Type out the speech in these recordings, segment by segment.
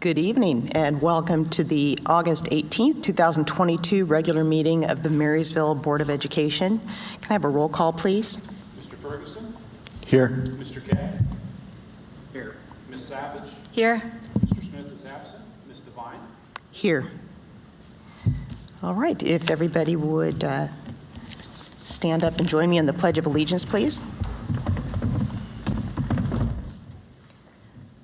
Good evening and welcome to the August 18th, 2022 regular meeting of the Marysville Board of Education. Can I have a roll call, please? Mr. Ferguson? Here. Mr. Kay? Here. Ms. Savage? Here. Mr. Smith is absent. Ms. Devine? Here. All right, if everybody would stand up and join me in the Pledge of Allegiance, please.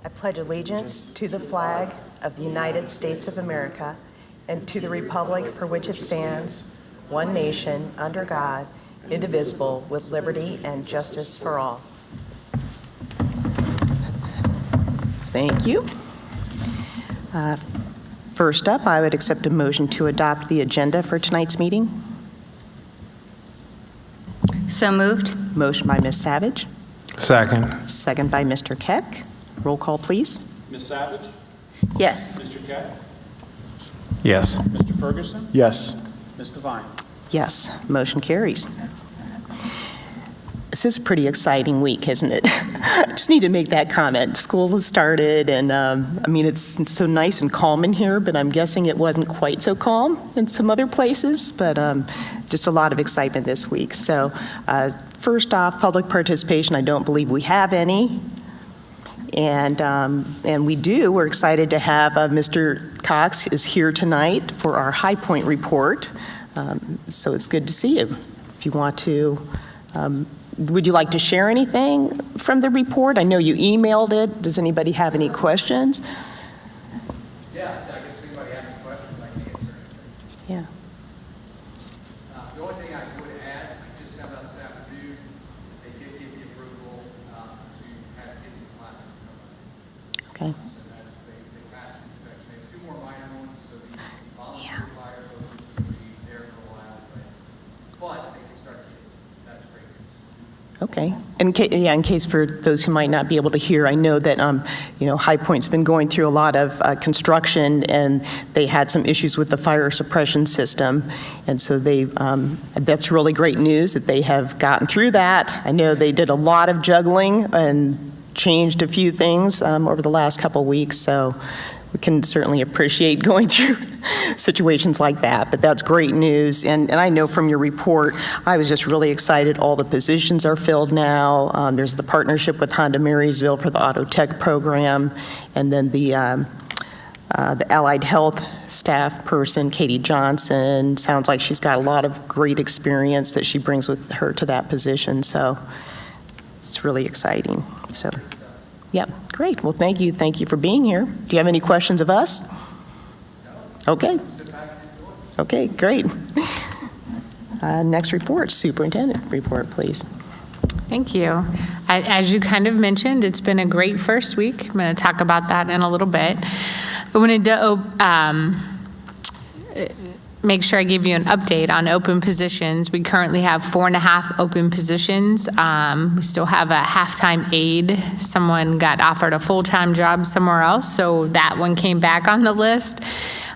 I pledge allegiance to the flag of the United States of America and to the republic for which it stands, one nation, under God, indivisible, with liberty and justice for all. Thank you. First up, I would accept a motion to adopt the agenda for tonight's meeting. So moved. Motion by Ms. Savage, Second. second by Mr. Keck. Roll call, please. Ms. Savage? Yes. Mr. Kay? Yes. Mr. Ferguson? Yes. Ms. Devine? Yes, motion carries. This is a pretty exciting week, isn't it? I just need to make that comment. School has started, and I mean, it's so nice and calm in here, but I'm guessing it wasn't quite so calm in some other places, but just a lot of excitement this week. So first off, public participation, I don't believe we have any. And we do. We're excited to have Mr. Cox is here tonight for our High Point report. So it's good to see you. If you want to, would you like to share anything from the report? I know you emailed it. Does anybody have any questions? Yeah, I guess anybody have any questions, I can answer anything. Yeah. The only thing I would add, I just found out this afternoon, they did give the approval to have kids in class. Okay. So that's, they passed the inspection. They have two more minor ones, so the volunteer fire will be there for a while, but they can start kids. So that's great news. Okay. And in case for those who might not be able to hear, I know that High Point's been going through a lot of construction, and they had some issues with the fire suppression system, and so that's really great news that they have gotten through that. I know they did a lot of juggling and changed a few things over the last couple of weeks, so we can certainly appreciate going through situations like that, but that's great news. And I know from your report, I was just really excited. All the positions are filled now. There's the partnership with Honda Marysville for the Auto Tech program, and then the allied health staff person, Katie Johnson, sounds like she's got a lot of great experience that she brings with her to that position, so it's really exciting. So. Yeah, great. Well, thank you. Thank you for being here. Do you have any questions of us? Okay. Okay, great. Next report, superintendent report, please. Thank you. As you kind of mentioned, it's been a great first week. I'm going to talk about that in a little bit. I wanted to make sure I give you an update on open positions. We currently have 4.5 open positions. We still have a half-time aide. Someone got offered a full-time job somewhere else, so that one came back on the list.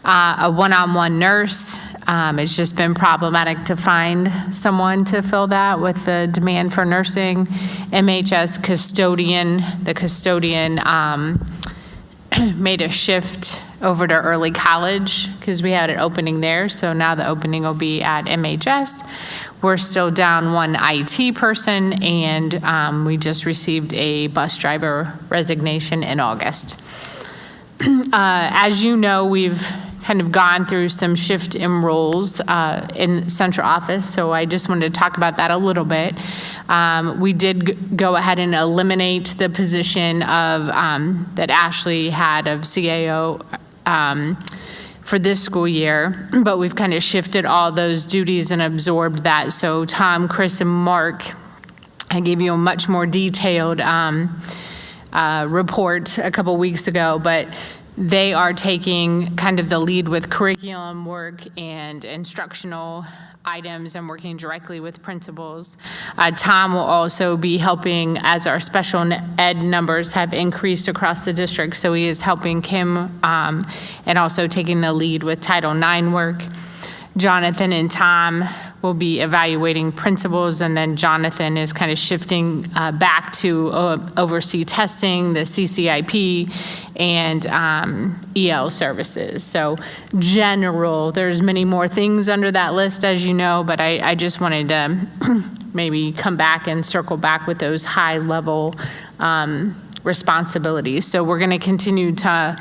A one-on-one nurse. It's just been problematic to find someone to fill that with the demand for nursing. MHS custodian. The custodian made a shift over to early college because we had an opening there, so now the opening will be at MHS. We're still down one IT person, and we just received a bus driver resignation in August. As you know, we've kind of gone through some shift in roles in central office, so I just wanted to talk about that a little bit. We did go ahead and eliminate the position of that Ashley had of CAO for this school year, but we've kind of shifted all those duties and absorbed that. So Tom, Chris, and Mark, I gave you a much more detailed report a couple weeks ago, but they are taking kind of the lead with curriculum work and instructional items and working directly with principals. Tom will also be helping as our special ed numbers have increased across the district, so he is helping Kim and also taking the lead with Title IX work. Jonathan and Tom will be evaluating principals, and then Jonathan is kind of shifting back to oversee testing, the CCIP, and EL services. So general, there's many more things under that list, as you know, but I just wanted to maybe come back and circle back with those high-level responsibilities. So we're going to continue to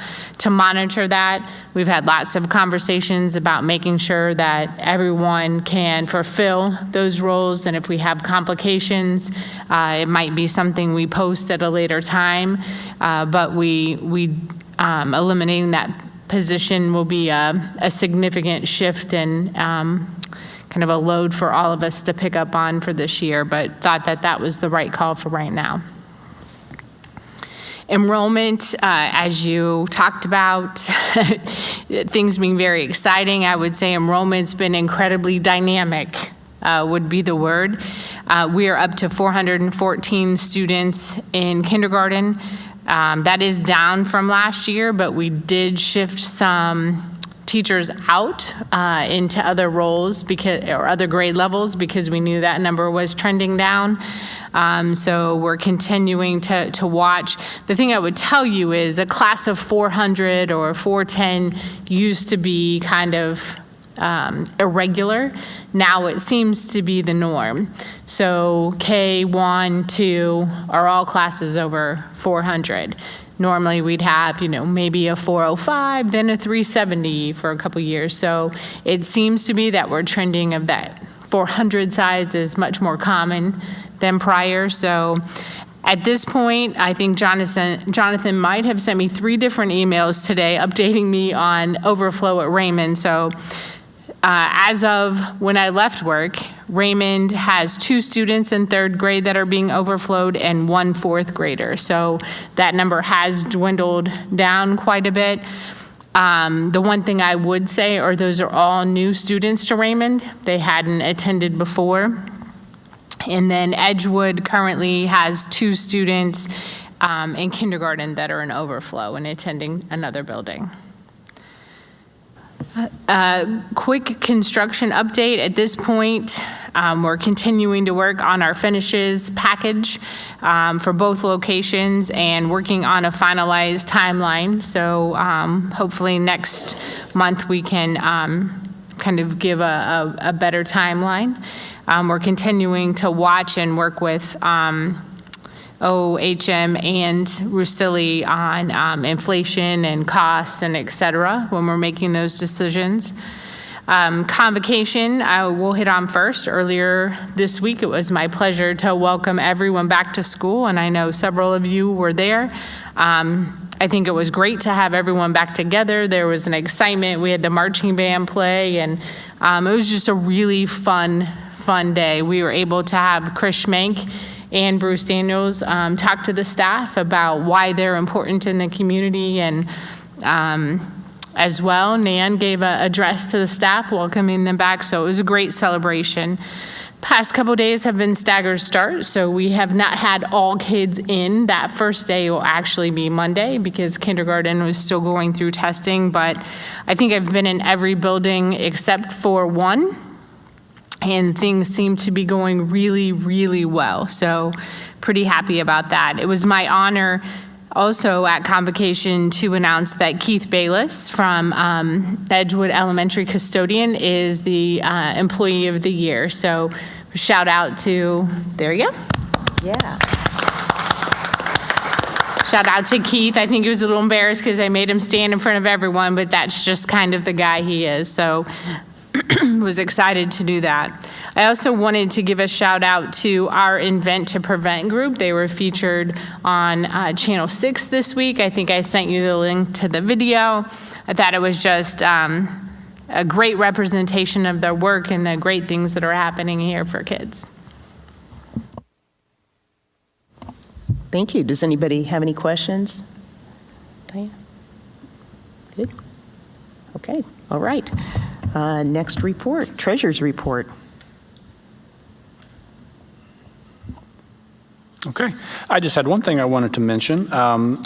monitor that. We've had lots of conversations about making sure that everyone can fulfill those roles, and if we have complications, it might be something we post at a later time, but we eliminating that position will be a significant shift and kind of a load for all of us to pick up on for this year, but thought that that was the right call for right now. Enrollment, as you talked about, things being very exciting. I would say enrollment's been incredibly dynamic, would be the word. We are up to 414 students in kindergarten. That is down from last year, but we did shift some teachers out into other roles or other grade levels because we knew that number was trending down. So we're continuing to watch. The thing I would tell you is a class of 400 or 410 used to be kind of irregular. Now it seems to be the norm. So K1, 2 are all classes over 400. Normally we'd have, maybe a 405, then a 370 for a couple years. So it seems to be that we're trending of that 400 size is much more common than prior. So at this point, I think Jonathan might have sent me 3 different emails today updating me on overflow at Raymond. So as of when I left work, Raymond has 2 students in 3rd grade that are being overflowed and 1 4th grader. So that number has dwindled down quite a bit. The one thing I would say are those are all new students to Raymond. They hadn't attended before. And then Edgewood currently has 2 students in kindergarten that are in overflow and attending another building. Quick construction update. At this point, we're continuing to work on our finishes package for both locations and working on a finalized timeline. So hopefully next month we can kind of give a better timeline. We're continuing to watch and work with OHM and Russilli on inflation and costs and et cetera when we're making those decisions. Convocation, I will hit on first. Earlier this week, it was my pleasure to welcome everyone back to school, and I know several of you were there. I think it was great to have everyone back together. There was an excitement. We had the marching band play, and it was just a really fun day. We were able to have Chris Schmank and Bruce Daniels talk to the staff about why they're important in the community, and as well, Nan gave an address to the staff welcoming them back, so it was a great celebration. Past couple days have been staggered start, so we have not had all kids in. That first day will actually be Monday because kindergarten was still going through testing, but I think I've been in every building except for one, and things seem to be going really, really well. So pretty happy about that. It was my honor also at convocation to announce that Keith Bayless from Edgewood Elementary Custodian is the Employee of the Year. So shout out to, there you go. Yeah. Shout out to Keith. I think he was a little embarrassed because I made him stand in front of everyone, but that's just kind of the guy he is. So was excited to do that. I also wanted to give a shout out to our Invent to Prevent group. They were featured on Channel 6 this week. I think I sent you the link to the video. I thought it was just a great representation of their work and the great things that are happening here for kids. Thank you. Does anybody have any questions? Diane? Good? Okay, all right. Next report, Treasurer's report. Okay. I just had one thing I wanted to mention.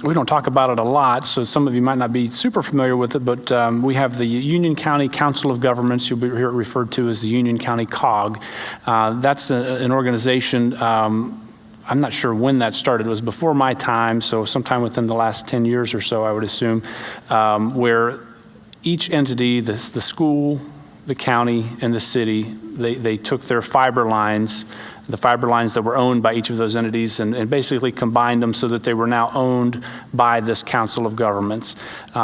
We don't talk about it a lot, so some of you might not be super familiar with it, but we have the Union County Council of Governments. You'll be hear it referred to as the Union County COG. That's an organization, I'm not sure when that started. It was before my time, so sometime within the last 10 years or so, I would assume, where each entity, the school, the county, and the city, they took their fiber lines, the fiber lines that were owned by each of those entities, and basically combined them so that they were now owned by this Council of Governments,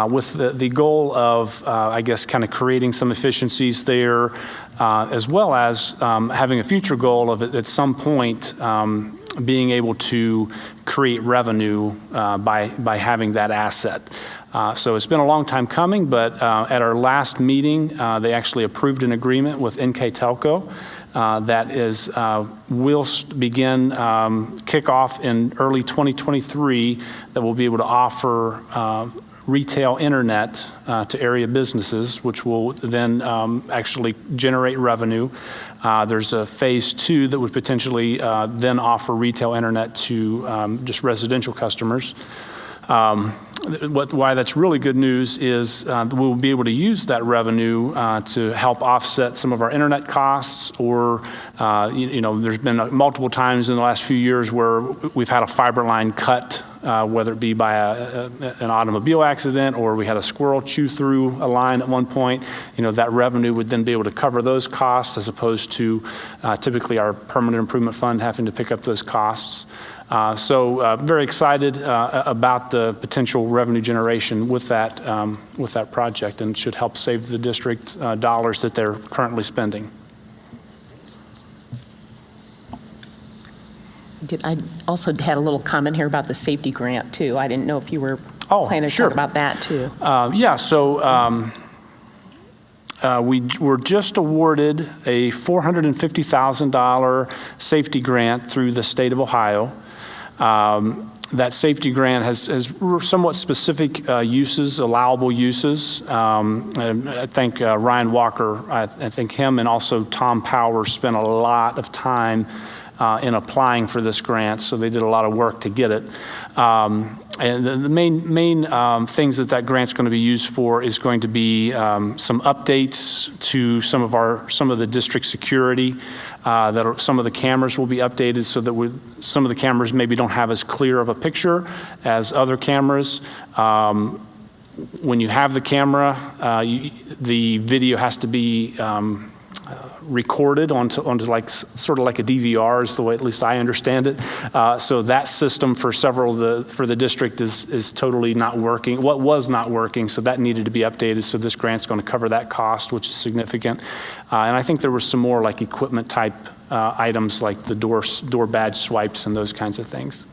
with the goal of, I guess, kind of creating some efficiencies there, as well as having a future goal of, at some point, being able to create revenue by having that asset. So it's been a long time coming, but at our last meeting, they actually approved an agreement with NK Telco that will begin kickoff in early 2023, that will be able to offer retail internet to area businesses, which will then actually generate revenue. There's a phase 2 that would potentially then offer retail internet to just residential customers. Why that's really good news is we'll be able to use that revenue to help offset some of our internet costs, or there's been multiple times in the last few years where we've had a fiber line cut, whether it be by an automobile accident, or we had a squirrel chew through a line at one point. That revenue would then be able to cover those costs, as opposed to typically our permanent improvement fund having to pick up those costs. So very excited about the potential revenue generation with that project, and should help save the district dollars that they're currently spending. I also had a little comment here about the safety grant, too. I didn't know if you were planning to sure. talk about that, too. So we were just awarded a $450,000 safety grant through the state of Ohio. That safety grant has somewhat specific uses, allowable uses. And I think Ryan Walker, I think him and also Tom Powers spent a lot of time in applying for this grant, so they did a lot of work to get it. And the main things that grant's going to be used for is going to be some updates to some of the district security. Some of the cameras will be updated so that some of the cameras maybe don't have as clear of a picture as other cameras. When you have the camera, the video has to be recorded onto like sort of like a DVR, is the way at least I understand it. So that system for for the district is totally not working. What was not working, so that needed to be updated. So this grant's going to cover that cost, which is significant. And I think there were some more like equipment type items, like the door badge swipes and those kinds of things.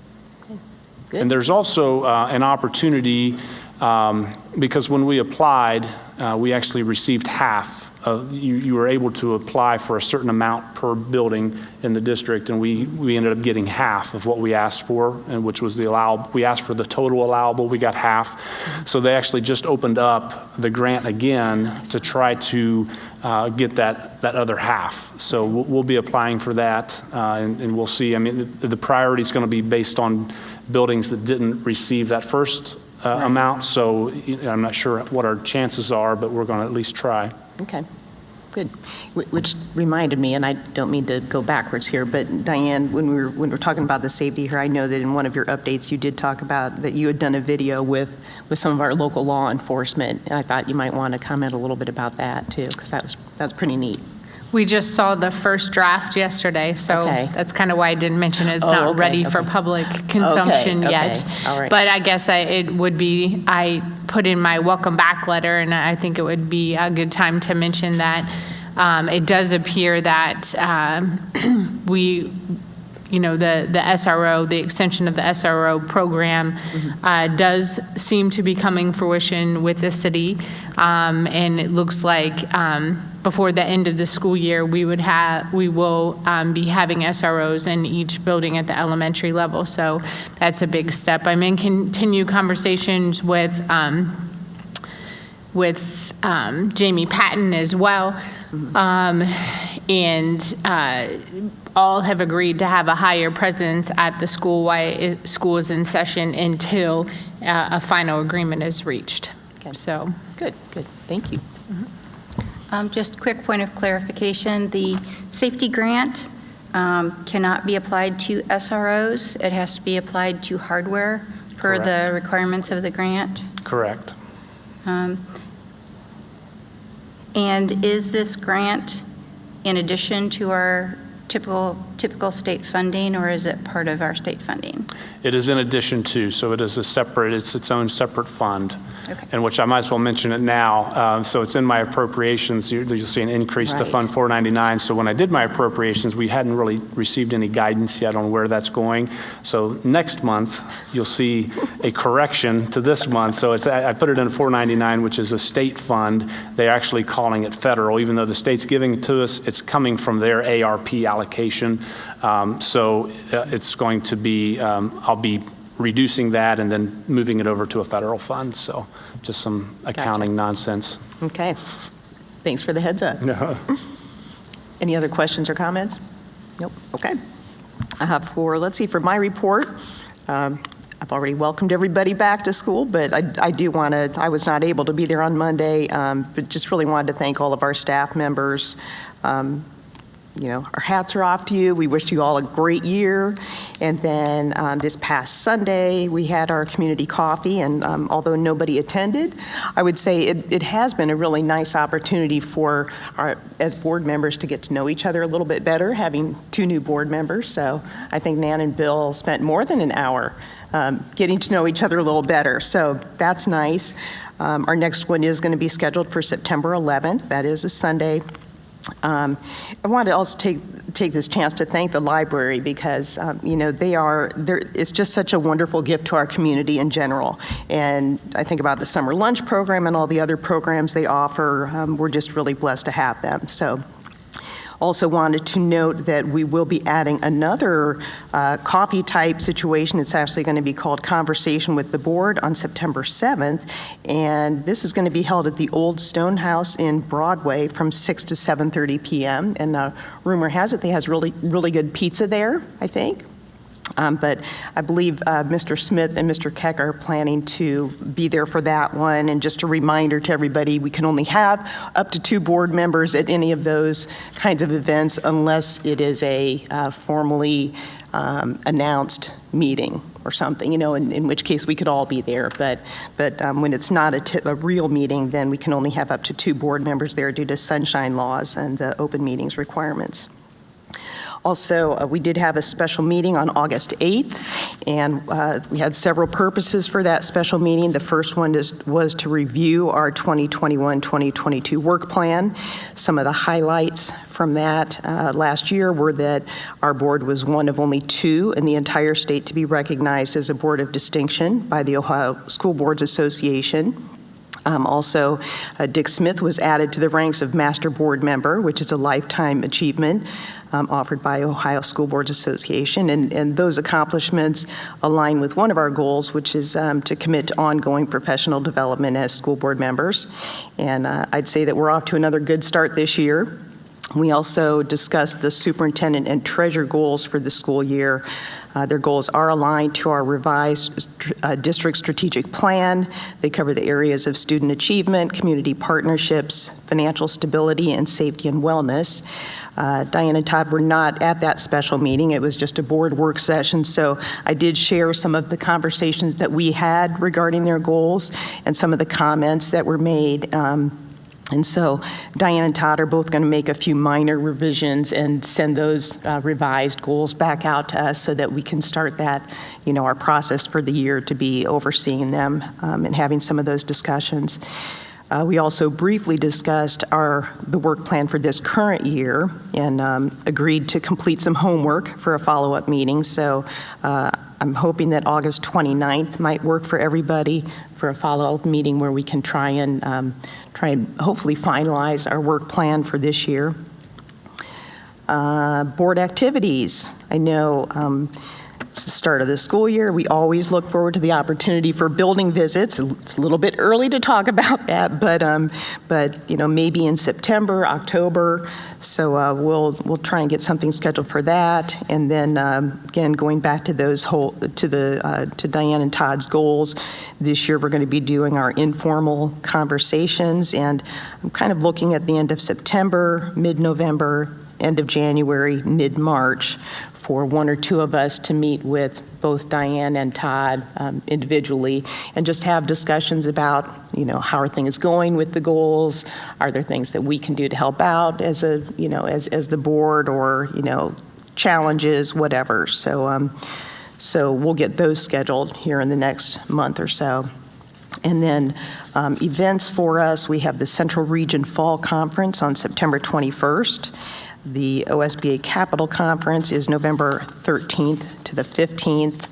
Good. And there's also an opportunity, because when we applied, we actually received half. You were able to apply for a certain amount per building in the district, and we ended up getting half of what we asked for, and which was the allowable. We asked for the total allowable, we got half. So they actually just opened up the grant again to try to get that other half. So we'll be applying for that, and we'll see. I mean, the priority is going to be based on buildings that didn't receive that first amount. So I'm not sure what our chances are, but we're going to at least try. Okay, good. Which reminded me, and I don't mean to go backwards here, but Diane, when we're talking about the safety here, I know that in one of your updates you did talk about that you had done a video with some of our local law enforcement, and I thought you might want to comment a little bit about that too, because that was pretty neat. We just saw the first draft yesterday, so Okay. that's kind of why I didn't mention it. It's not okay, ready for public consumption yet. All right. But I guess I put in my welcome back letter, and I think it would be a good time to mention that it does appear that the SRO, the extension of the SRO program does seem to be coming fruition with the city. And it looks like before the end of the school year, we will be having SROs in each building at the elementary level. So that's a big step. I'm in continued conversations with Jamie Patton as well. and all have agreed to have a higher presence at the school while school is in session until a final agreement is reached. Okay. So, Good, good. Thank you. Just a quick point of clarification, the safety grant cannot be applied to SROs. It has to be applied to hardware per the requirements of the grant. Correct. And is this grant in addition to our typical state funding, or is it part of our state funding? It is in addition to, so it is it's its own separate fund. Okay. And which I might as well mention it now. So it's in my appropriations. You'll see an increase to Right. Fund 499. So when I did my appropriations, we hadn't really received any guidance yet on where that's going. So next month, you'll see a correction to this month. So I put it in 499, which is a state fund. They're actually calling it federal. Even though the state's giving it to us, it's coming from their ARP allocation. So it's going to be, I'll be reducing that and then moving it over to a federal fund. So just some accounting nonsense. Okay. Thanks for the heads up. Any other questions or comments? Nope. Okay. For my report, I've already welcomed everybody back to school, but I was not able to be there on Monday, but just really wanted to thank all of our staff members. Our hats are off to you. We wish you all a great year. And then this past Sunday, we had our community coffee, and although nobody attended, I would say it has been a really nice opportunity for as board members to get to know each other a little bit better, having 2 new board members. So I think Nan and Bill spent more than an hour getting to know each other a little better. So that's nice. Our next one is going to be scheduled for September 11th. That is a Sunday. I wanted to also take this chance to thank the library because, it's just such a wonderful gift to our community in general. And I think about the summer lunch program and all the other programs they offer. We're just really blessed to have them. So also wanted to note that we will be adding another coffee type situation. It's actually going to be called Conversation with the Board on September 7th. And this is going to be held at the Old Stone House in Broadway from 6 to 7:30 p.m. And rumor has it they has really, really good pizza there, I think. But I believe Mr. Smith and Mr. Keck are planning to be there for that one. And just a reminder to everybody, we can only have up to 2 board members at any of those kinds of events unless it is a formally announced meeting or something, in which case we could all be there. But when it's not a real meeting, then we can only have up to 2 board members there due to sunshine laws and the open meetings requirements. Also, we did have a special meeting on August 8th, and we had several purposes for that special meeting. The first one was to review our 2021-2022 work plan. Some of the highlights from that last year were that our board was one of only 2 in the entire state to be recognized as a board of distinction by the Ohio School Boards Association. Also, Dick Smith was added to the ranks of Master Board Member, which is a lifetime achievement offered by Ohio School Boards Association. And those accomplishments align with one of our goals, which is to commit to ongoing professional development as school board members. And I'd say that we're off to another good start this year. We also discussed the superintendent and treasurer goals for the school year. Their goals are aligned to our revised district strategic plan. They cover the areas of student achievement, community partnerships, financial stability, and safety and wellness. Diane and Todd were not at that special meeting. It was just a board work session, so I did share some of the conversations that we had regarding their goals and some of the comments that were made. And so Diane and Todd are both going to make a few minor revisions and send those revised goals back out to us so that we can start that, our process for the year to be overseeing them and having some of those discussions. We also briefly discussed the work plan for this current year and agreed to complete some homework for a follow-up meeting. So I'm hoping that August 29th might work for everybody for a follow-up meeting where we can try and hopefully finalize our work plan for this year. Board activities. I know It's the start of the school year. We always look forward to the opportunity for building visits. It's a little bit early to talk about that, but you know, maybe in September, October. So we'll try and get something scheduled for that. And then again, going back to those to Diane and Todd's goals, this year we're going to be doing our informal conversations, and I'm kind of looking at the end of September, mid-November, end of January, mid-March, for one or two of us to meet with both Diane and Todd individually and just have discussions about, you know, how are things going with the goals? Are there things that we can do to help out as a, you know, as the board, or, you know, challenges, whatever. So, so we'll get those scheduled here in the next month or so. And then events for us, we have the Central Region Fall Conference on September 21st. The OSBA Capital Conference is November 13th to the 15th.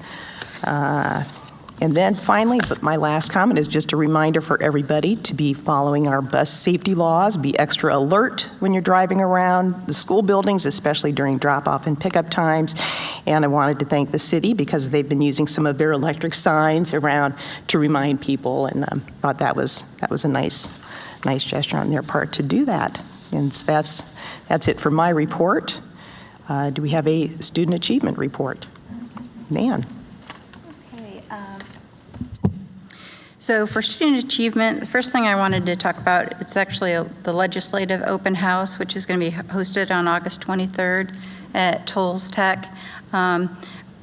And then finally, but my last comment is just a reminder for everybody to be following our bus safety laws, be extra alert when you're driving around the school buildings, especially during drop-off and pickup times. And I wanted to thank the city because they've been using some of their electric signs around to remind people, and thought that was a nice gesture on their part to do that. And that's it for my report. Do we have a student achievement report? Nan. Okay. So for student achievement, the first thing I wanted to talk about, it's actually the legislative open house, which is going to be hosted on August 23rd at Tolles Tech.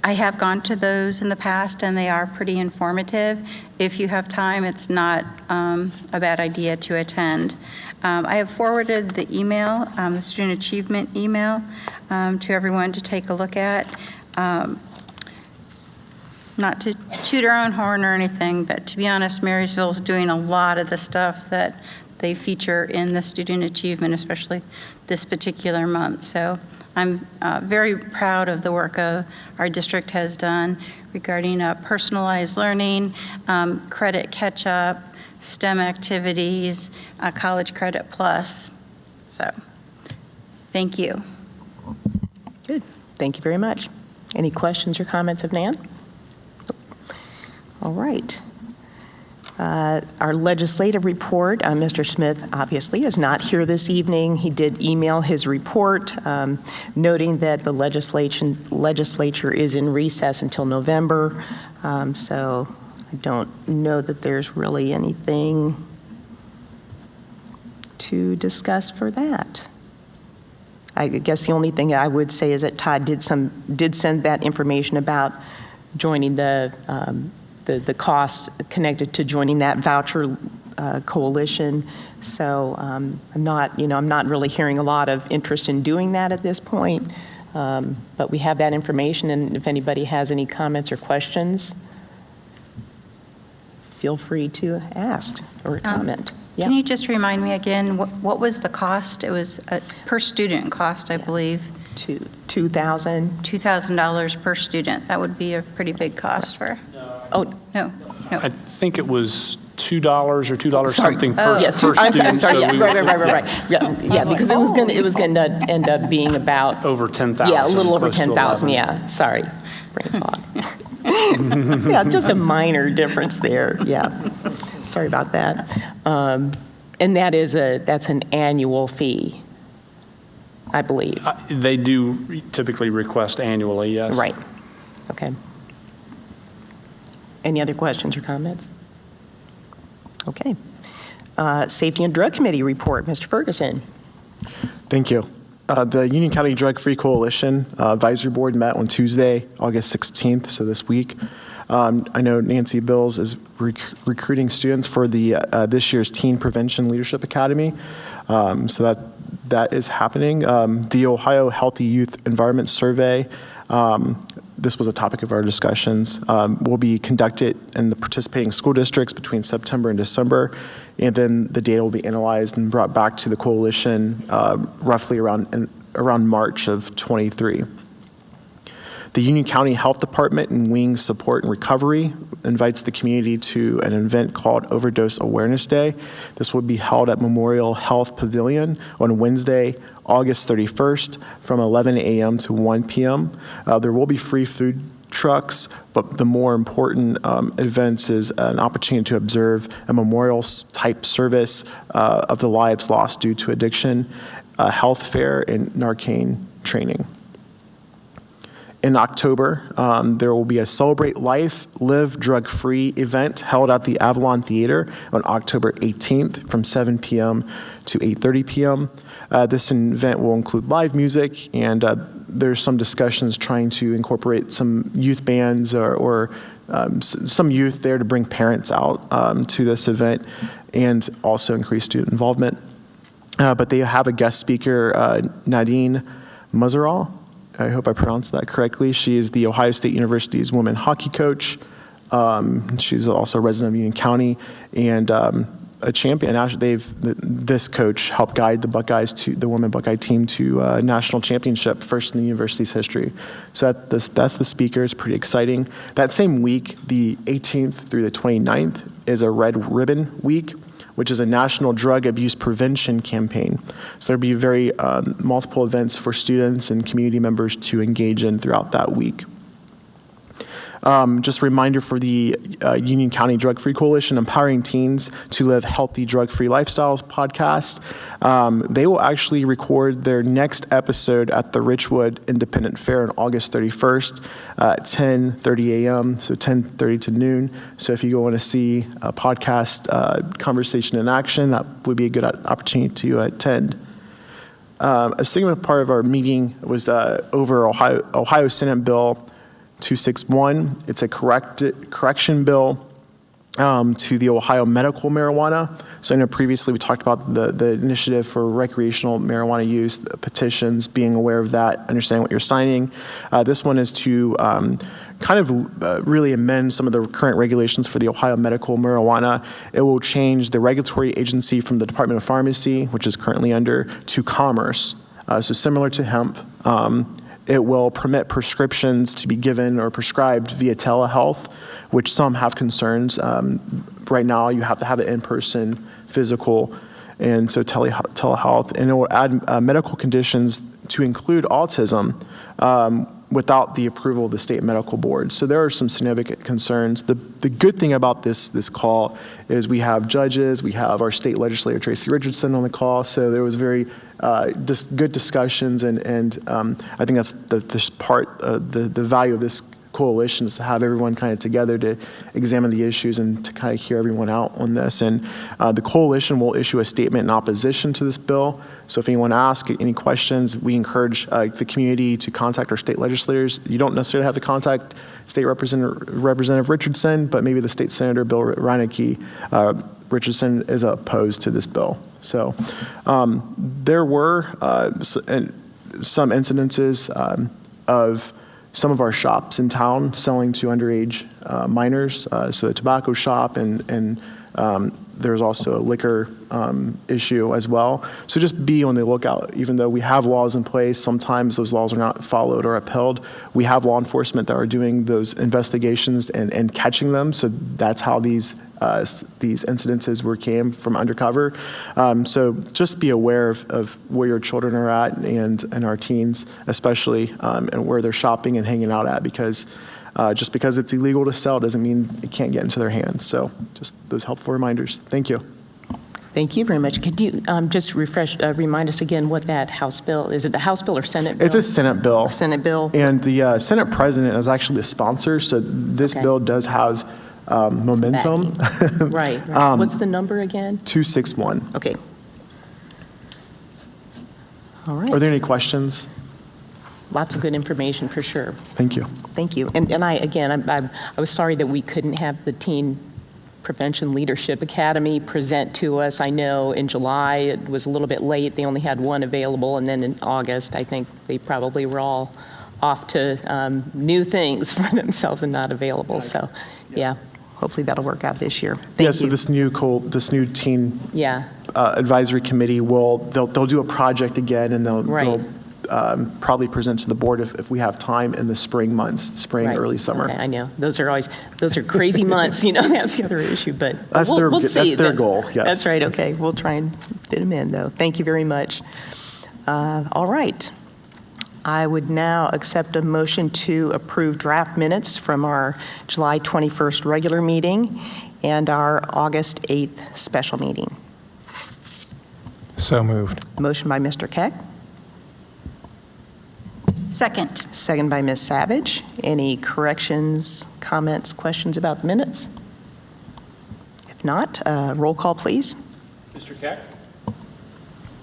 I have gone to those in the past, and they are pretty informative. If you have time, it's not a bad idea to attend. I have forwarded the email, the student achievement email, to everyone to take a look at. Not to toot our own horn or anything, but to be honest, Marysville's doing a lot of the stuff that they feature in the student achievement, especially this particular month. So I'm very proud of the work our district has done regarding personalized learning, credit catch-up, STEM activities, College Credit Plus. So, thank you. Good. Thank you very much. Any questions or comments of Nan? All right. Our legislative report, Mr. Smith obviously is not here this evening. He did email his report, noting that the legislature is in recess until November. So I don't know that there's really anything to discuss for that. I guess the only thing I would say is that Todd did send that information about joining the costs connected to joining that voucher coalition. So I'm not really hearing a lot of interest in doing that at this point. But we have that information, and if anybody has any comments or questions, feel free to ask or comment. Can you just remind me again, what was the cost? It was a per student cost, I believe. $2,000. $2,000 per student. That would be a pretty big cost for. Oh, No. I think it was $2 or $2 something per yes, student. I'm sorry, so yeah, we- right. Yeah, because it was going to end up being about Over 10,000. Yeah, a little over close to 10,000. 11. Yeah, sorry, brain fog. Yeah, just a minor difference there. Yeah, sorry about that. And that's an annual fee, I believe. They do typically request annually, yes. Right. Okay. Any other questions or comments? Okay. Safety and Drug Committee report, Mr. Ferguson. Thank you. The Union County Drug-Free Coalition Advisory Board met on Tuesday, August 16th, so this week. I know Nancy Bills is recruiting students for the this year's Teen Prevention Leadership Academy, so that is happening. The Ohio Healthy Youth Environment Survey, this was a topic of our discussions, will be conducted in the participating school districts between September and December, and then the data will be analyzed and brought back to the coalition roughly around March of '23. The Union County Health Department and Wing Support and Recovery invites the community to an event called Overdose Awareness Day. This will be held at Memorial Health Pavilion on Wednesday, August 31st from 11 a.m. to 1 p.m. There will be free food trucks, but the more important events is an opportunity to observe a memorial-type service of the lives lost due to addiction, a health fair, and Narcan training. In October, there will be a Celebrate Life, Live Drug-Free event held at the Avalon Theater on October 18th from 7 p.m. to 8:30 p.m. This event will include live music, and there's some discussions trying to incorporate some youth bands or some youth there to bring parents out to this event and also increase student involvement. But they have a guest speaker, Nadine Muzaral. I hope I pronounced that correctly. She is the Ohio State University's women hockey coach. She's also a resident of Union County and a champion. This coach helped guide the Buckeyes the women Buckeye team to national championship, first in the university's history. So that's the speaker. It's pretty exciting. That same week, the 18th through the 29th, is a Red Ribbon Week, which is a national drug abuse prevention campaign. So there'll be very multiple events for students and community members to engage in throughout that week. Just a reminder for the Union County Drug-Free Coalition, Empowering Teens to Live Healthy Drug-Free Lifestyles podcast. They will actually record their next episode at the Richwood Independent Fair on August 31st at 10:30 a.m., so 10:30 to noon. So if you want to see a podcast conversation in action, that would be a good opportunity to attend. A significant part of our meeting was over Ohio Senate Bill 261. It's a correction bill to the Ohio medical marijuana. So I know previously we talked about the initiative for recreational marijuana use, the petitions, being aware of that, understanding what you're signing. This one is to kind of really amend some of the current regulations for the Ohio medical marijuana. It will change the regulatory agency from the Department of Pharmacy, which is currently under, to Commerce. So similar to hemp. It will permit prescriptions to be given or prescribed via telehealth, which some have concerns. Right now, you have to have it in-person, physical, and so telehealth. And it will add medical conditions to include autism without the approval of the state medical board. So there are some significant concerns. The good thing about this call is we have judges, we have our state legislator, Tracy Richardson, on the call. So there was very good discussions, and I think that's the part, the value of this coalition is to have everyone kind of together to examine the issues and to kind of hear everyone out on this. And the coalition will issue a statement in opposition to this bill. So if anyone asks any questions, we encourage the community to contact our state legislators. You don't necessarily have to contact State Representative Richardson, but maybe the State Senator Bill Reineke. Richardson is opposed to this bill. So there were some incidences of some of our shops in town selling to underage minors, so the tobacco shop, and there's also a liquor issue as well. So just be on the lookout. Even though we have laws in place, sometimes those laws are not followed or upheld. We have law enforcement that are doing those investigations and catching them. So that's how these incidences came from undercover. So just be aware of where your children are at and our teens especially, and where they're shopping and hanging out at, because just because it's illegal to sell doesn't mean it can't get into their hands. So just those helpful reminders. Thank you. Thank you very much. Could you just remind us again what that House bill, is it the House bill or Senate bill? It's a Senate bill. Senate bill. And the Senate president is actually the sponsor, so this bill does have momentum. Right. What's the number again? 261. Okay. All right. Are there any questions? Lots of good information for sure. Thank you. Thank you. And I was sorry that we couldn't have the Teen Prevention Leadership Academy present to us. I know in July it was a little bit late. They only had one available, and then in August I think they probably were all off to new things for themselves and not available. So yeah, hopefully that'll work out this year. Thank you. So this new teen advisory committee they'll do a project again, and they'll probably present to the board if we have time in the spring months, early summer. Okay, I know. Those are crazy months, that's the other issue, but that's we'll see. That's their goal, yes. That's right, okay. We'll try and fit them in, though. Thank you very much. All right. I would now accept a motion to approve draft minutes from our July 21st regular meeting and our August 8th special meeting. So moved. Motion by Mr. Keck, Second. second by Ms. Savage. Any corrections, comments, questions about the minutes? If not, roll call, please. Mr. Keck?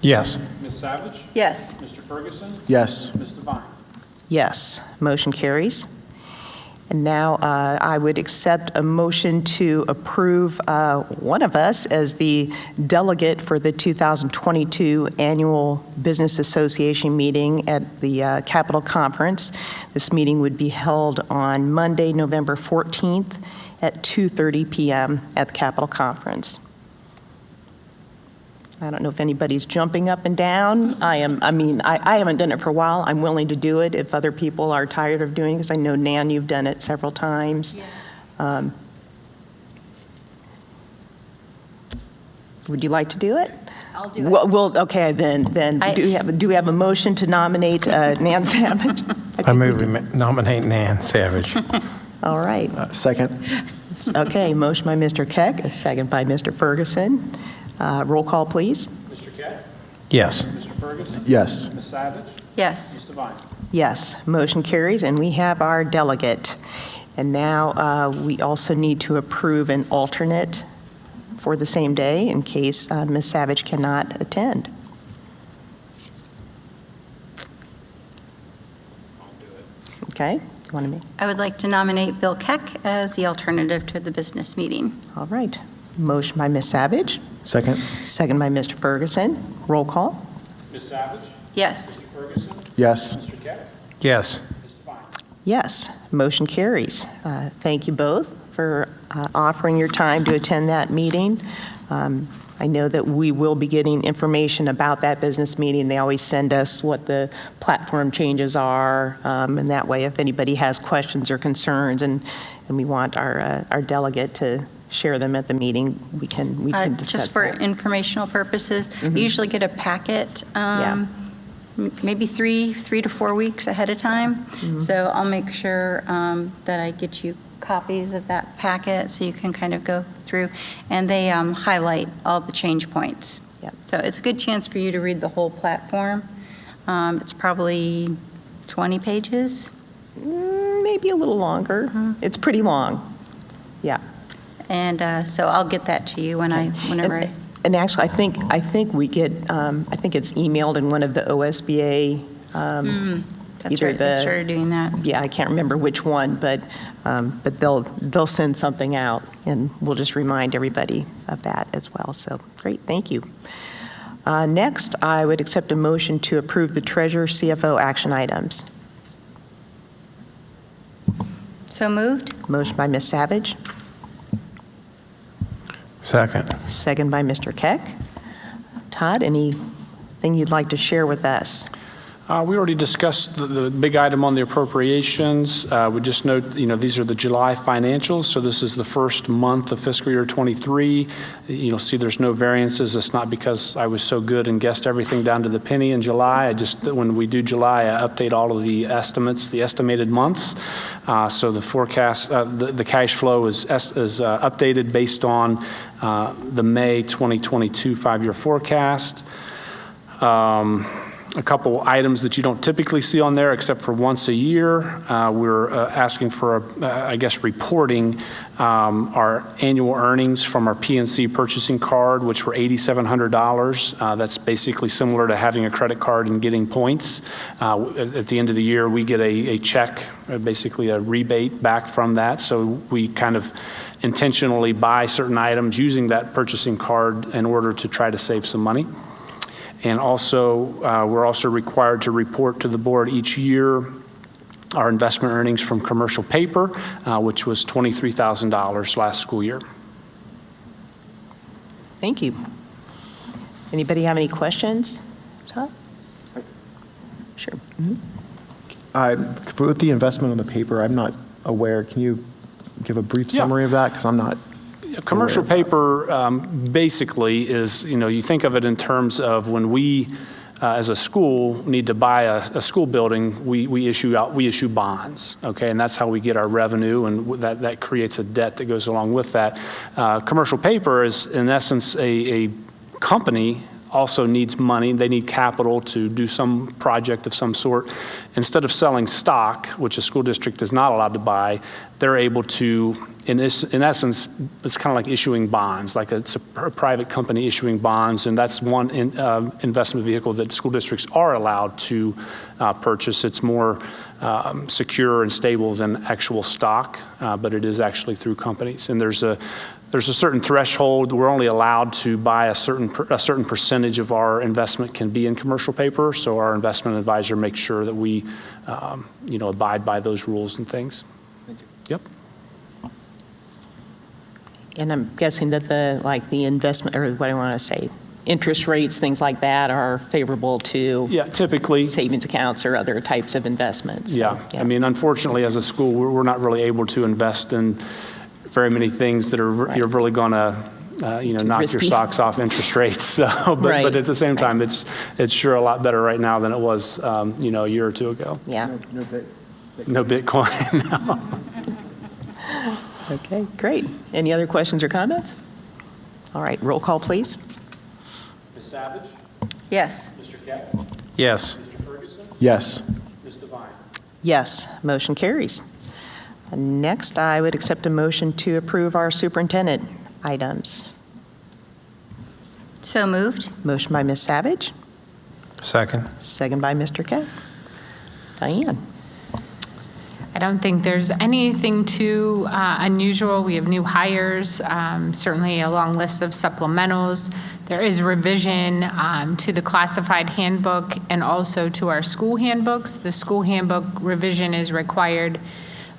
Yes. Ms. Savage? Yes. Mr. Ferguson? Yes. Ms. Devine? Yes, motion carries. And now I would accept a motion to approve one of us as the delegate for the 2022 Annual Business Association meeting at the Capitol Conference. This meeting would be held on Monday, November 14th at 2:30 p.m. at the Capitol Conference. I don't know if anybody's jumping up and down. I haven't done it for a while. I'm willing to do it if other people are tired of doing it, because I know, Nan, you've done it several times. Would you like to do it? I'll do it. Well, okay, then do we have a motion to nominate Nan Savage? I move we nominate Nan Savage. All right. Second. Okay, motion by Mr. Keck, a second by Mr. Ferguson. Roll call, please. Mr. Keck? Yes. Mr. Ferguson? Yes. Ms. Savage? Yes. Ms. Devine? Yes, motion carries, and we have our delegate. And now we also need to approve an alternate for the same day in case Ms. Savage cannot attend. Okay, you want to I would like to nominate Bill Keck as the alternative to the business meeting. All right. Motion by Ms. Savage, Second. second by Mr. Ferguson. Roll call. Ms. Savage? Yes. Mr. Ferguson? Yes. Mr. Keck? Yes. Ms. Devine? Yes, motion carries. Thank you both for offering your time to attend that meeting. I know that we will be getting information about that business meeting. They always send us what the platform changes are, and that way if anybody has questions or concerns and we want our delegate to share them at the meeting, we can discuss Just for that. informational purposes, we usually get a packet Yeah. maybe three to 4 weeks ahead of time. So I'll make sure that I get you copies of that packet so you can kind of go through. And they highlight all the change points. Yep. So it's a good chance for you to read the whole platform. It's probably 20 pages. Maybe a little longer. It's pretty long. Yeah. And so I'll get that to you whenever And actually, I think we get, I think it's emailed in one of the OSBA. That's either right, they started doing that. Yeah, I can't remember which one, but they'll send something out, and we'll just remind everybody of that as well. So great, thank you. Next, I would accept a motion to approve the treasurer CFO action items. So moved? Motion by Ms. Savage, Second. second by Mr. Keck. Todd, anything you'd like to share with us? We already discussed the big item on the appropriations. We just note, these are the July financials, so this is the first month of fiscal year 23. You'll see there's no variances. It's not because I was so good and guessed everything down to the penny in July. When we do July, I update all of the estimates, the estimated months. So the forecast, the cash flow is updated based on the May 2022 five-year forecast. A couple items that you don't typically see on there except for once a year. We're asking for, reporting our annual earnings from our PNC purchasing card, which were $8,700. That's basically similar to having a credit card and getting points. At the end of the year, we get a check, basically a rebate back from that. So we kind of intentionally buy certain items using that purchasing card in order to try to save some money. And also, we're also required to report to the board each year our investment earnings from commercial paper, which was $23,000 last school year. Thank you. Anybody have any questions? Todd? Sure. With the investment on the paper, I'm not aware. Can you give a brief summary of that? Because I'm not. Commercial paper basically is, you think of it in terms of when we as a school, need to buy a school building, we issue bonds, okay? And that's how we get our revenue, and that creates a debt that goes along with that. Commercial paper is, in essence, a company also needs money. They need capital to do some project of some sort. Instead of selling stock, which a school district is not allowed to buy, they're able to, in essence, it's kind of like issuing bonds, like it's a private company issuing bonds, and that's one investment vehicle that school districts are allowed to purchase. It's more secure and stable than actual stock, but it is actually through companies. And there's a certain threshold. We're only allowed to buy a certain percentage of our investment can be in commercial paper. So our investment advisor makes sure that we, abide by those rules and things. Thank you. Yep. And I'm guessing that the investment, or what I want to say, interest rates, things like that are favorable to Yeah, typically. savings accounts or other types of investments. Yeah. I mean, unfortunately, as a school, we're not really able to invest in very many things that are you're really going to knock your risky. socks off interest rates. So, but at the same time, it's sure a lot better right now than it was a year or two ago. Yeah. No Bitcoin. No. Okay, great. Any other questions or comments? All right, roll call, please. Ms. Savage, Yes. Mr. Keck, Yes. Mr. Ferguson, Yes. Ms. Devine. Yes, motion carries. Next, I would accept a motion to approve our superintendent items. So moved. Motion by Ms. Savage, Second. second by Mr. Keck. Diane? I don't think there's anything too unusual. We have new hires, certainly a long list of supplementals. There is revision to the classified handbook and also to our school handbooks. The school handbook revision is required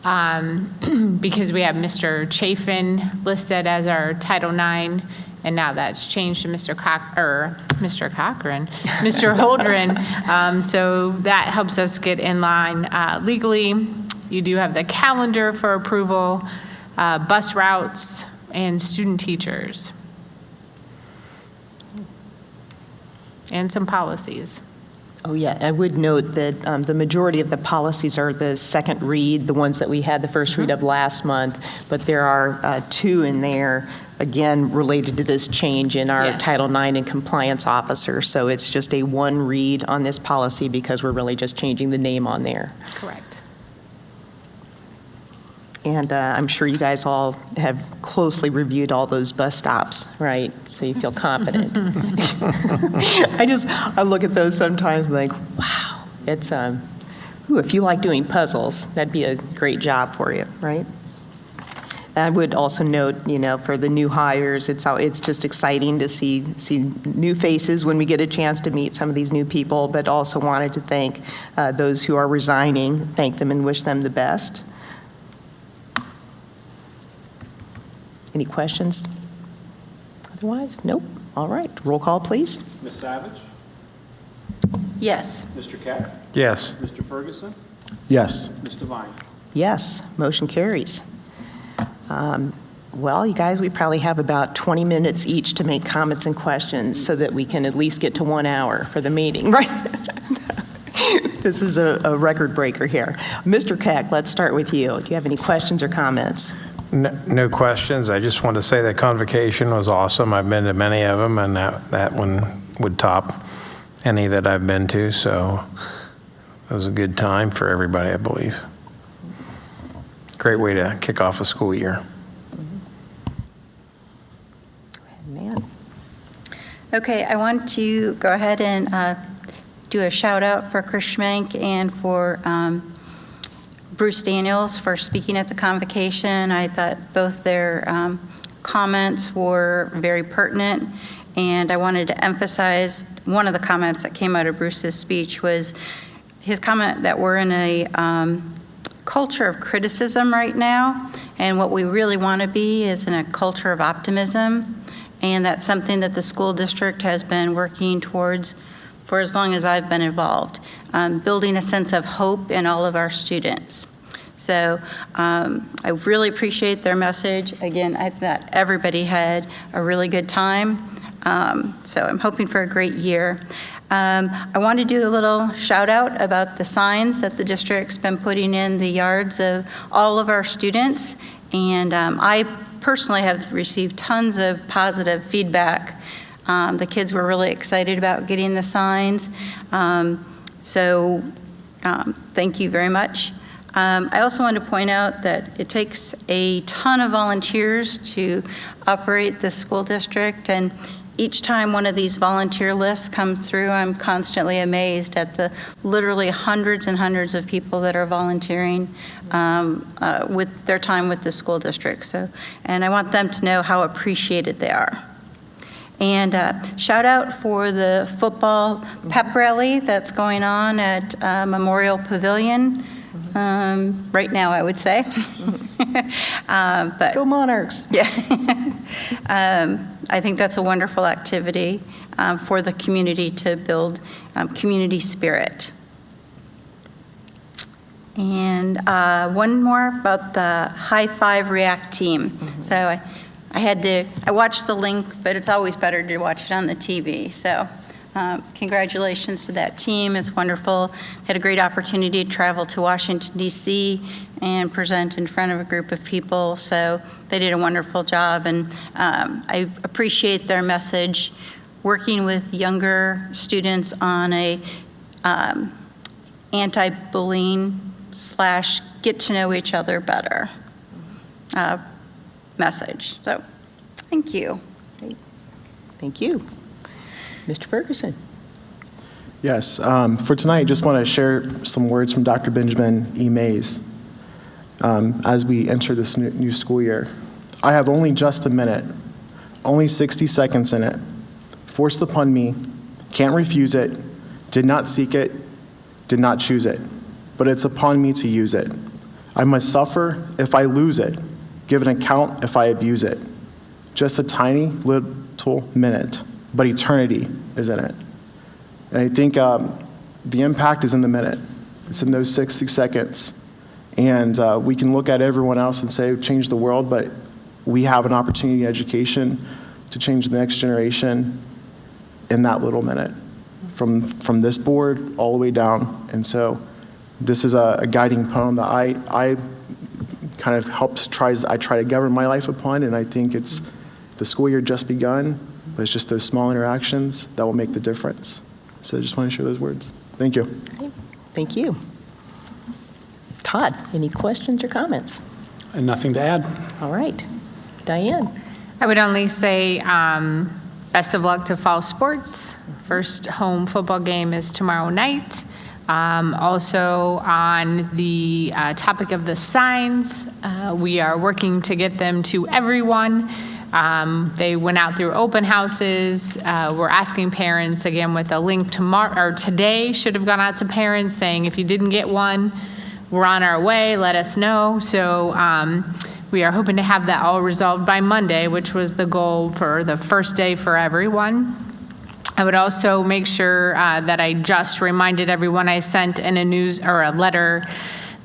because we have Mr. Chafin listed as our Title IX, and now that's changed to Mr. Holdren. So that helps us get in line legally. You do have the calendar for approval, bus routes, and student teachers. And some policies. Oh, yeah, I would note that the majority of the policies are the second read, the ones that we had the first read of last month, but there are two in there, again, related to this change in our Yes. Title IX and compliance officer. So it's just a one read on this policy because we're really just changing the name on there. Correct. And I'm sure you guys all have closely reviewed all those bus stops, right? So you feel confident. I look at those sometimes and think, wow, it's, if you like doing puzzles, that'd be a great job for you, right? I would also note, for the new hires, it's just exciting to see new faces when we get a chance to meet some of these new people, but also wanted to thank those who are resigning, thank them and wish them the best. Any questions? Otherwise, nope. All right, roll call, please. Ms. Savage, Yes. Mr. Keck, Yes. Mr. Ferguson, Yes. Ms. Devine. Yes, motion carries. Well, you guys, we probably have about 20 minutes each to make comments and questions so that we can at least get to 1 hour for the meeting, right? This is a record breaker here. Mr. Keck, let's start with you. Do you have any questions or comments? No questions. I just want to say that convocation was awesome. I've been to many of them, and that one would top any that I've been to. So it was a good time for everybody, I believe. Great way to kick off a school year. Man. Okay, I want to go ahead and do a shout out for Chris Schmenk and for Bruce Daniels for speaking at the convocation. I thought both their comments were very pertinent, and I wanted to emphasize one of the comments that came out of Bruce's speech was his comment that we're in a culture of criticism right now, and what we really want to be is in a culture of optimism, and that's something that the school district has been working towards for as long as I've been involved, building a sense of hope in all of our students. So I really appreciate their message. Again, I thought everybody had a really good time. So I'm hoping for a great year. I want to do a little shout out about the signs that the district's been putting in the yards of all of our students. And I personally have received tons of positive feedback. The kids were really excited about getting the signs. So thank you very much. I also want to point out that it takes a ton of volunteers to operate the school district, and each time one of these volunteer lists comes through, I'm constantly amazed at the literally hundreds and hundreds of people that are volunteering with their time with the school district. And I want them to know how appreciated they are. And shout out for the football pep rally that's going on at Memorial Pavilion. Right now, I would say. But Go Monarchs. yeah, I think that's a wonderful activity for the community to build community spirit. And one more about the High Five React team. So I watched the link, but it's always better to watch it on the TV. So congratulations to that team. It's wonderful. Had a great opportunity to travel to Washington, D.C. and present in front of a group of people. So they did a wonderful job, and I appreciate their message, working with younger students on a anti-bullying / get to know each other better message. So thank you. Thank you. Mr. Ferguson. Yes, for tonight, just want to share some words from Dr. Benjamin E. Mays as we enter this new school year. I have only just a minute, only 60 seconds in it, forced upon me, can't refuse it, did not seek it, did not choose it, but it's upon me to use it. I must suffer if I lose it, give an account if I abuse it. Just a tiny little minute, but eternity is in it. And I think the impact is in the minute. It's in those 60 seconds. And we can look at everyone else and say, change the world, but we have an opportunity in education to change the next generation in that little minute, from this board all the way down. And so this is a guiding poem that I kind of I try to govern my life upon, and I think it's the school year just begun, but it's just those small interactions that will make the difference. So I just want to share those words. Thank you. Thank you. Todd, any questions or comments? And nothing to add. All right. Diane? I would only say best of luck to fall sports. First home football game is tomorrow night. Also on the topic of the signs, we are working to get them to everyone. They went out through open houses. We're asking parents, again, with a link tomorrow, or today should have gone out to parents saying, if you didn't get one, we're on our way, let us know. So we are hoping to have that all resolved by Monday, which was the goal for the first day for everyone. I would also make sure that I just reminded everyone I sent in a letter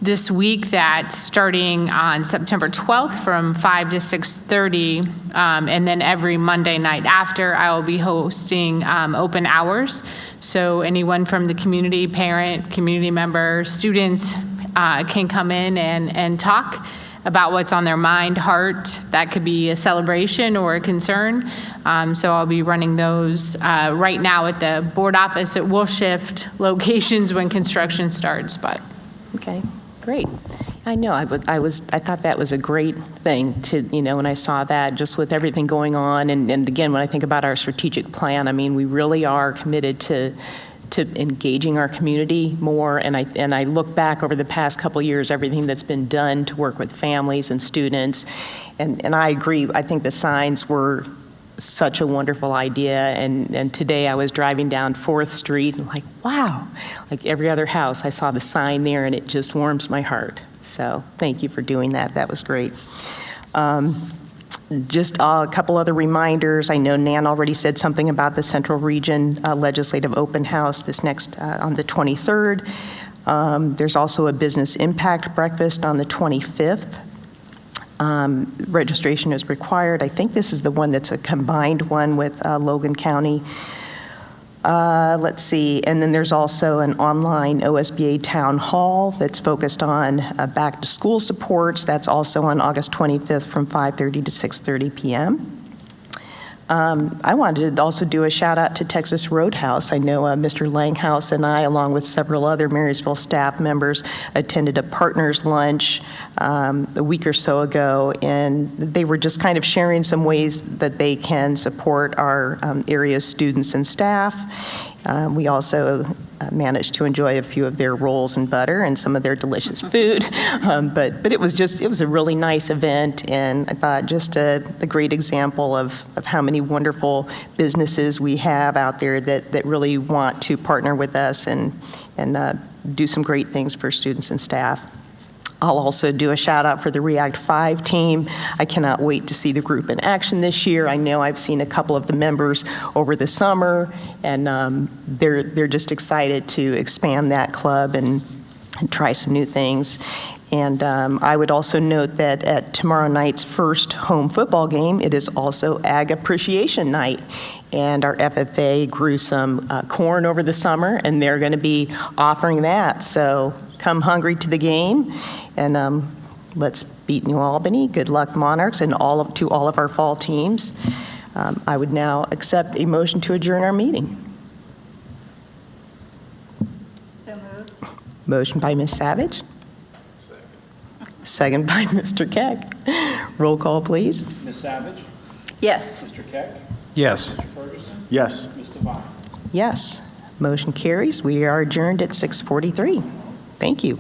this week that starting on September 12th from 5 to 6:30, and then every Monday night after, I will be hosting open hours. So anyone from the community, parent, community member, students can come in and talk about what's on their mind, heart. That could be a celebration or a concern. So I'll be running those right now at the board office. It will shift locations when construction starts, but. Okay, great. I know, I thought that was a great thing to, when I saw that, just with everything going on. And again, when I think about our strategic plan, I mean, we really are committed to engaging our community more, and I look back over the past couple years, everything that's been done to work with families and students, and I agree. I think the signs were such a wonderful idea, and today I was driving down 4th Street, and like, wow, like every other house, I saw the sign there, and it just warms my heart. So thank you for doing that. That was great. Just a couple other reminders. I know Nan already said something about the Central Region Legislative Open House this next on the 23rd. There's also a business impact breakfast on the 25th. Registration is required. I think this is the one that's a combined one with Logan County. Let's see, and then there's also an online OSBA town hall that's focused on back-to-school supports. That's also on August 25th from 5:30 to 6:30 p.m. I wanted to also do a shout out to Texas Roadhouse. I know Mr. Langhouse and I, along with several other Marysville staff members, attended a partners lunch a week or so ago, and they were just kind of sharing some ways that they can support our area's students and staff. We also managed to enjoy a few of their rolls and butter and some of their delicious food. But it was a really nice event, and I thought just a great example of how many wonderful businesses we have out there that really want to partner with us and do some great things for students and staff. I'll also do a shout out for the React 5 team. I cannot wait to see the group in action this year. I know I've seen a couple of the members over the summer, and they're just excited to expand that club and try some new things. And I would also note that at tomorrow night's first home football game, it is also Ag Appreciation Night. And our FFA grew some corn over the summer, and they're going to be offering that. So come hungry to the game, and let's beat New Albany. Good luck, Monarchs, and to all of our fall teams. I would now accept a motion to adjourn our meeting. So moved. Motion by Ms. Savage. Second by Mr. Keck. Roll call, please. Ms. Savage? Yes. Mr. Keck? Yes. Mr. Ferguson? Yes. Ms. Devine? Yes. Motion carries. We are adjourned at 6:43. Thank you.